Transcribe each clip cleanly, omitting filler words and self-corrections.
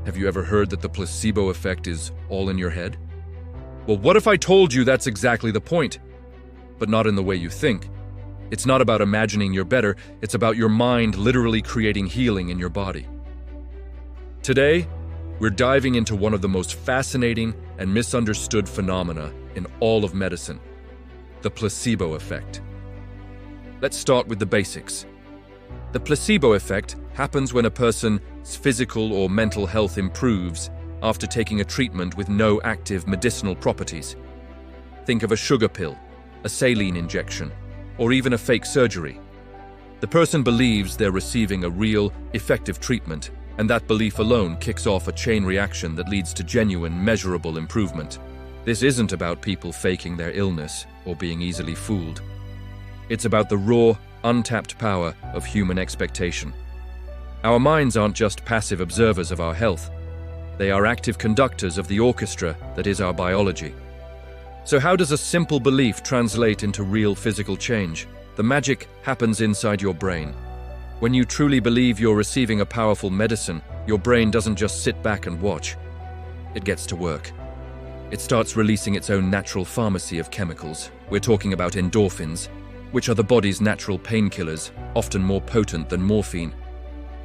Have you ever heard that the placebo effect is all in your head? Well, what if I told you that's exactly the point, but not in the way you think? It's not about imagining you're better, it's about your mind literally creating healing in your body. Today, we're diving into one of the most fascinating and misunderstood phenomena in all of medicine, the placebo effect. Let's start with the basics. The placebo effect happens when a person's physical or mental health improves after taking a treatment with no active medicinal properties. Think of a sugar pill, a saline injection, or even a fake surgery. The person believes they're receiving a real, effective treatment, and that belief alone kicks off a chain reaction that leads to genuine, measurable improvement. This isn't about people faking their illness or being easily fooled. It's about the raw, untapped power of human expectation. Our minds aren't just passive observers of our health. They are active conductors of the orchestra that is our biology. So how does a simple belief translate into real physical change? The magic happens inside your brain. When you truly believe you're receiving a powerful medicine, your brain doesn't just sit back and watch. It gets to work. It starts releasing its own natural pharmacy of chemicals. We're talking about endorphins, which are the body's natural painkillers, often more potent than morphine.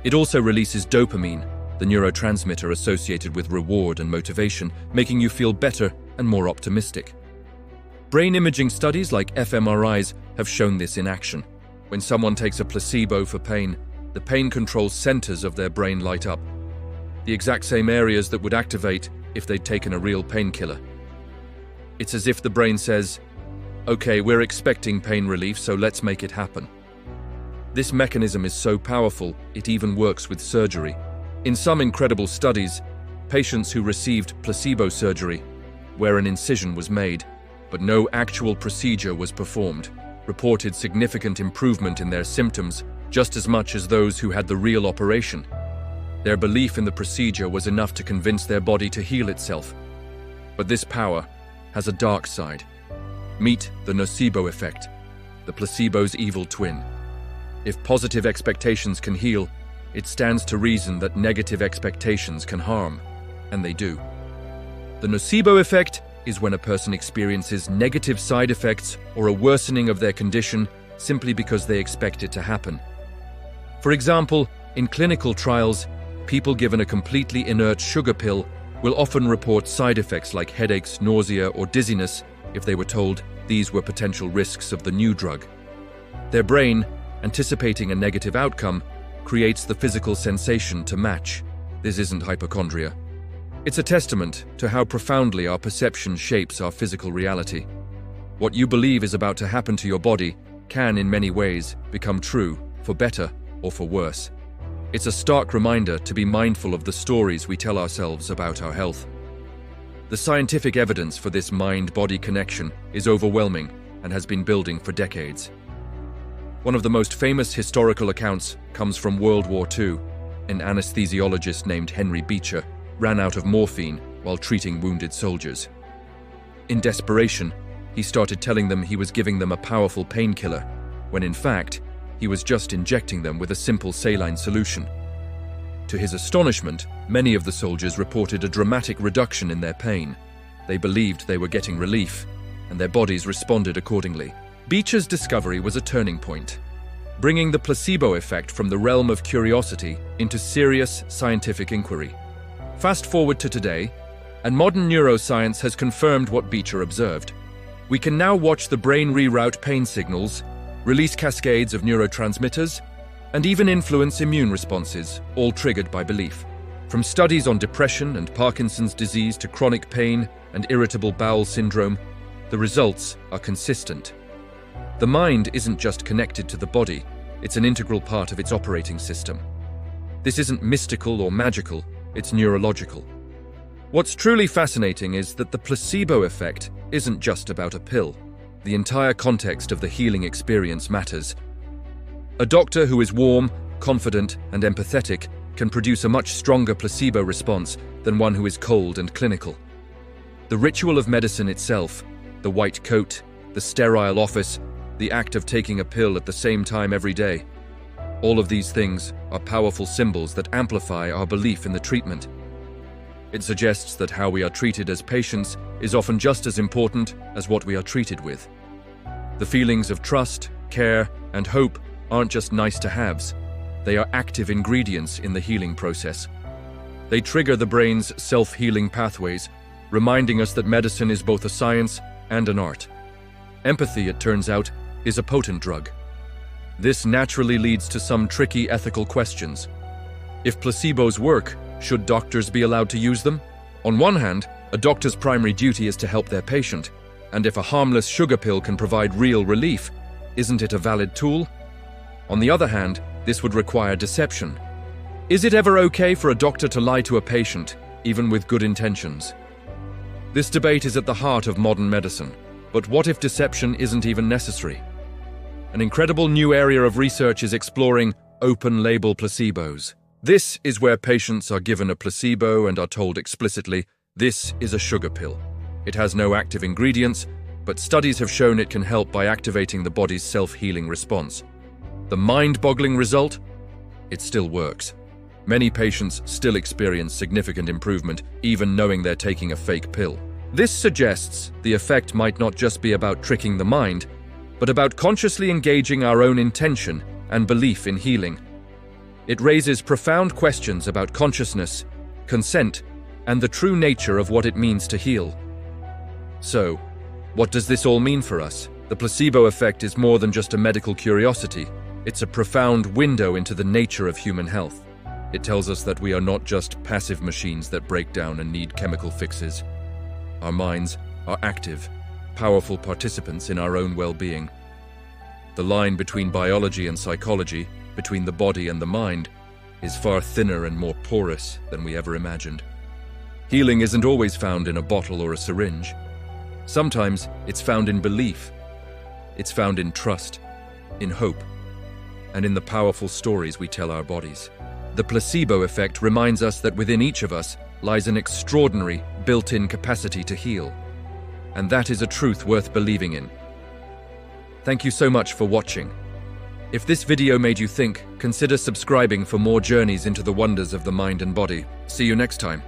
It also releases dopamine, the neurotransmitter associated with reward and motivation, making you feel better and more optimistic. Brain imaging studies like fMRIs have shown this in action. When someone takes a placebo for pain, the pain control centers of their brain light up, the exact same areas that would activate if they'd taken a real painkiller. It's as if the brain says, "Okay, we're expecting pain relief, so let's make it happen." This mechanism is so powerful, it even works with surgery. In some incredible studies, patients who received placebo surgery, where an incision was made, but no actual procedure was performed, reported significant improvement in their symptoms just as much as those who had the real operation. Their belief in the procedure was enough to convince their body to heal itself. But this power has a dark side. Meet the nocebo effect, the placebo's evil twin. If positive expectations can heal, it stands to reason that negative expectations can harm, and they do. The nocebo effect is when a person experiences negative side effects or a worsening of their condition simply because they expect it to happen. For example, in clinical trials, people given a completely inert sugar pill will often report side effects like headaches, nausea, or dizziness if they were told these were potential risks of the new drug. Their brain, anticipating a negative outcome, creates the physical sensation to match. This isn't hypochondria. It's a testament to how profoundly our perception shapes our physical reality. What you believe is about to happen to your body can, in many ways, become true, for better or for worse. It's a stark reminder to be mindful of the stories we tell ourselves about our health. The scientific evidence for this mind-body connection is overwhelming and has been building for decades. One of the most famous historical accounts comes from World War II. An anesthesiologist named Henry Beecher ran out of morphine while treating wounded soldiers. In desperation, he started telling them he was giving them a powerful painkiller, when in fact, he was just injecting them with a simple saline solution. To his astonishment, many of the soldiers reported a dramatic reduction in their pain. They believed they were getting relief, and their bodies responded accordingly. Beecher's discovery was a turning point, bringing the placebo effect from the realm of curiosity into serious scientific inquiry. Fast forward to today, and modern neuroscience has confirmed what Beecher observed. We can now watch the brain reroute pain signals, release cascades of neurotransmitters, and even influence immune responses, all triggered by belief. From studies on depression and Parkinson's disease to chronic pain and irritable bowel syndrome, the results are consistent. The mind isn't just connected to the body, it's an integral part of its operating system. This isn't mystical or magical, it's neurological. What's truly fascinating is that the placebo effect isn't just about a pill. The entire context of the healing experience matters. A doctor who is warm, confident, and empathetic can produce a much stronger placebo response than one who is cold and clinical. The ritual of medicine itself, the white coat, the sterile office, the act of taking a pill at the same time every day, all of these things are powerful symbols that amplify our belief in the treatment. It suggests that how we are treated as patients is often just as important as what we are treated with. The feelings of trust, care, and hope aren't just nice-to-haves. They are active ingredients in the healing process. They trigger the brain's self-healing pathways, reminding us that medicine is both a science and an art. Empathy, it turns out, is a potent drug. This naturally leads to some tricky ethical questions. If placebos work, should doctors be allowed to use them? On one hand, a doctor's primary duty is to help their patient, and if a harmless sugar pill can provide real relief, isn't it a valid tool? On the other hand, this would require deception. Is it ever okay for a doctor to lie to a patient, even with good intentions? This debate is at the heart of modern medicine, but what if deception isn't even necessary? An incredible new area of research is exploring open-label placebos. This is where patients are given a placebo and are told explicitly, this is a sugar pill. It has no active ingredients, but studies have shown it can help by activating the body's self-healing response. The mind-boggling result? It still works. Many patients still experience significant improvement, even knowing they're taking a fake pill. This suggests the effect might not just be about tricking the mind, but about consciously engaging our own intention and belief in healing. It raises profound questions about consciousness, consent, and the true nature of what it means to heal. So, what does this all mean for us? The placebo effect is more than just a medical curiosity. It's a profound window into the nature of human health. It tells us that we are not just passive machines that break down and need chemical fixes. Our minds are active, powerful participants in our own well-being. The line between biology and psychology, between the body and the mind, is far thinner and more porous than we ever imagined. Healing isn't always found in a bottle or a syringe. Sometimes it's found in belief. It's found in trust, in hope, and in the powerful stories we tell our bodies. The placebo effect reminds us that within each of us lies an extraordinary, built-in capacity to heal. And that is a truth worth believing in. Thank you so much for watching. If this video made you think, consider subscribing for more journeys into the wonders of the mind and body. See you next time.